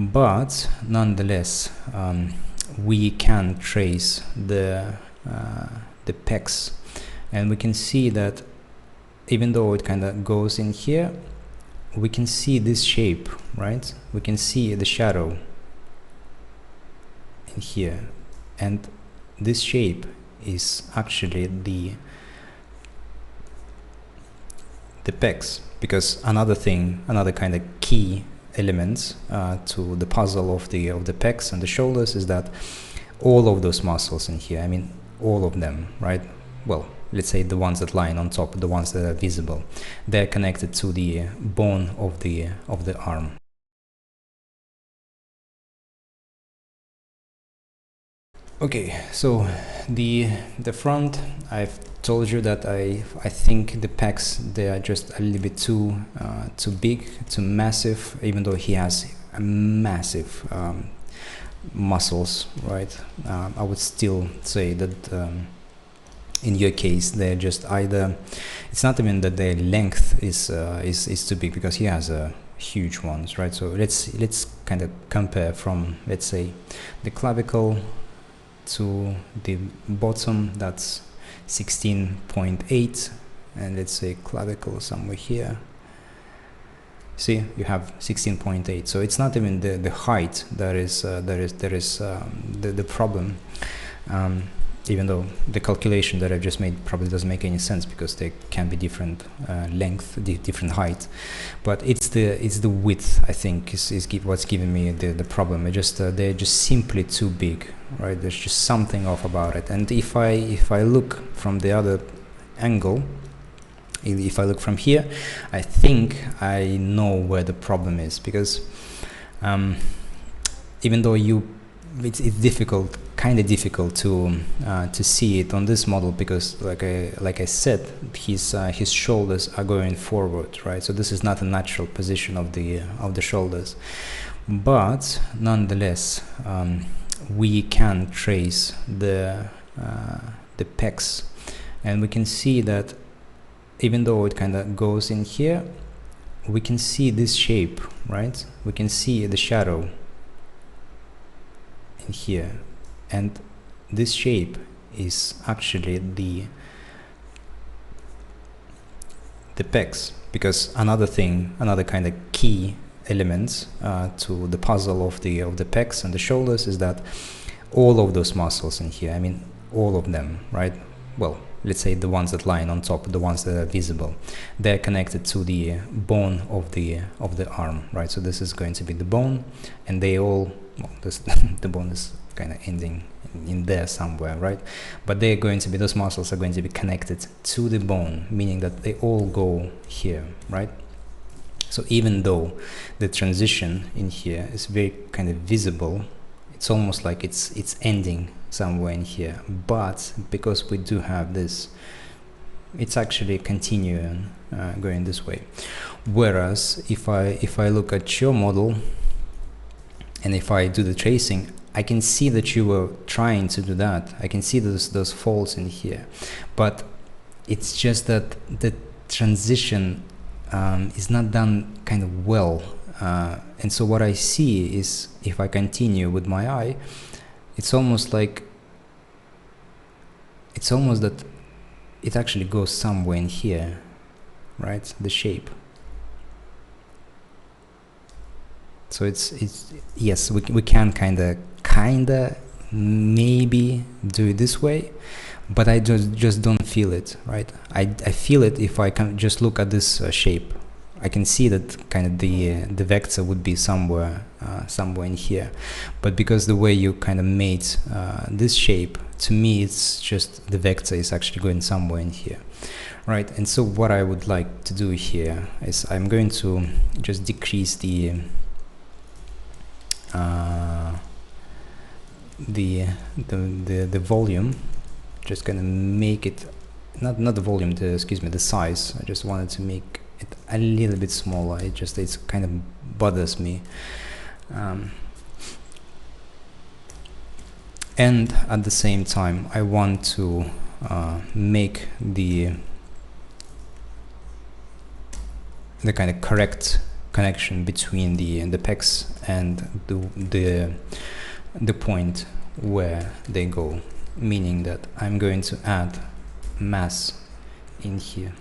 but nonetheless we can trace the pecs, and we can see that even though it kind of goes in here, we can see this shape, right? We can see the shadow in here, and this shape is actually the pecs, because another kind of key element to the puzzle of the pecs and the shoulders is that all of those muscles in here, I mean all of them, right? Well, let's say the ones that lie on top, the ones that are visible, they're connected to the bone of the arm. Okay, so the front, I've told you that I think the pecs, they are just a little bit too big, too massive, even though he has a massive muscles, right? I would still say that in your case they're just either, it's not even that their length is too big, because he has a huge ones, right? So let's kind of compare from, let's say, the clavicle to the bottom, that's 16.8, and let's say clavicle somewhere here. See, you have 16.8. So it's not even the height that is the problem, even though the calculation that I've just made probably doesn't make any sense, because there can be different length, different height, but it's the width, I think, is what's giving me the problem. They're just simply too big, right? There's just something off about it. And if I look from the other angle, if I look from here, I think I know where the problem is, because even though it's difficult, kind of difficult to see it on this model, because like I said, his shoulders are going forward, right? So this is not a natural position of the shoulders, but nonetheless we can trace the pecs, and we can see that even though it kind of goes in here, we can see this shape, right? We can see the shadow in here, and this shape is actually the pecs, because another kind of key element to the puzzle of the pecs and the shoulders is that all of those muscles in here, I mean all of them, right? Well, let's say the ones that lie on top, the ones that are visible, they're connected to the bone of the arm, right? So this is going to be the bone, and they all, well, the bone is kind of ending in there somewhere, right? But they're going to be, those muscles are going to be connected to the bone, meaning that they all go here, right? So even though the transition in here is very kind of visible, it's almost like it's ending somewhere in here, but because we do have this, it's actually continuing going this way. Whereas if I look at your model, and if I do the tracing, I can see that you were trying to do that. I can see those folds in here, but it's just that the transition is not done kind of well, and so what I see is, if I continue with my eye, it's almost that it actually goes somewhere in here, right? The shape. So it's yes, we can kind of maybe do it this way, but I just don't feel it, right? I feel it if I can just look at this shape. I can see that kind of the vector would be somewhere in here, but because the way you kind of made this shape, to me it's just the vector is actually going somewhere in here, right? And so what I would like to do here is I'm going to just decrease the volume, just gonna make it not the volume, the size. I just wanted to make it a little bit smaller. It's kind of bothers me, and at the same time I want to make the kind of correct connection between the pecs and the point where they go, meaning that I'm going to add mass in here.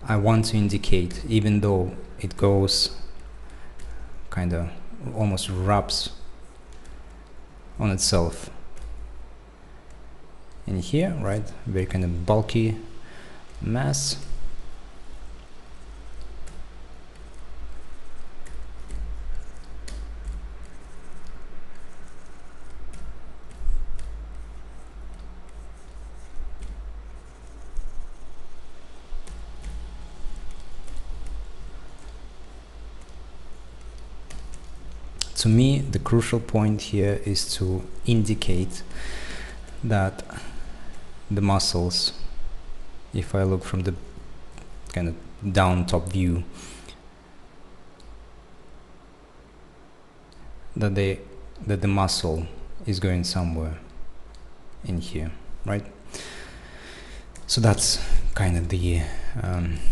I want to indicate, even though it goes kind of almost wraps on itself in here, right? Very kind of bulky mass. To me, the crucial point here is to indicate that the muscles, if I look from the kind of down top view, that the muscle is going somewhere in here, right? So that's kind of the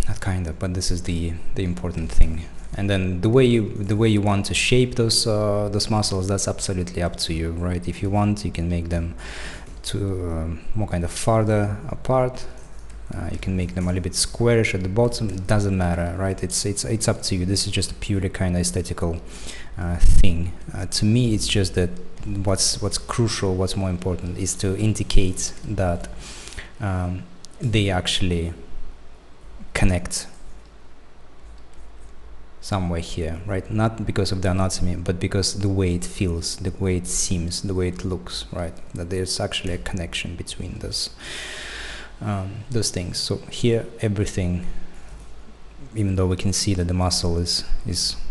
not kind of, but this is the important thing. And then the way you want to shape those muscles, that's absolutely up to you, right? If you want, you can make them to more kind of farther apart. You can make them a little bit squarish at the bottom. It doesn't matter, right? It's up to you. This is just a purely kind of aesthetical thing. To me, it's just that what's crucial, what's more important, is to indicate that they actually connect somewhere here, right? Not because of the anatomy, but because the way it feels, the way it seems, the way it looks, right? That there's actually a connection between those things. So here, everything, even though we can see that the muscle is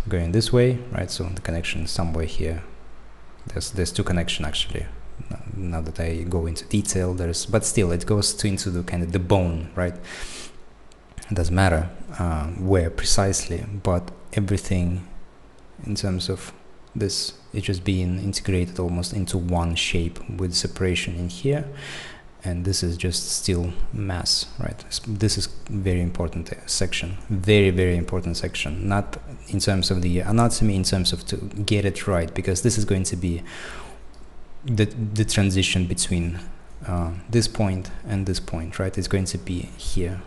going this way, right? So the connection is somewhere here. There's two connections actually. Now that I go into detail, but still it goes into the kind of the bone, right? It doesn't matter where precisely, but everything in terms of this is just being integrated almost into one shape with separation in here, and this is just still mass, right? This is very important section, very important section, not in terms of the anatomy, in terms of to get it right, because this is going to be the transition between this point and this point, right? It's going to be here.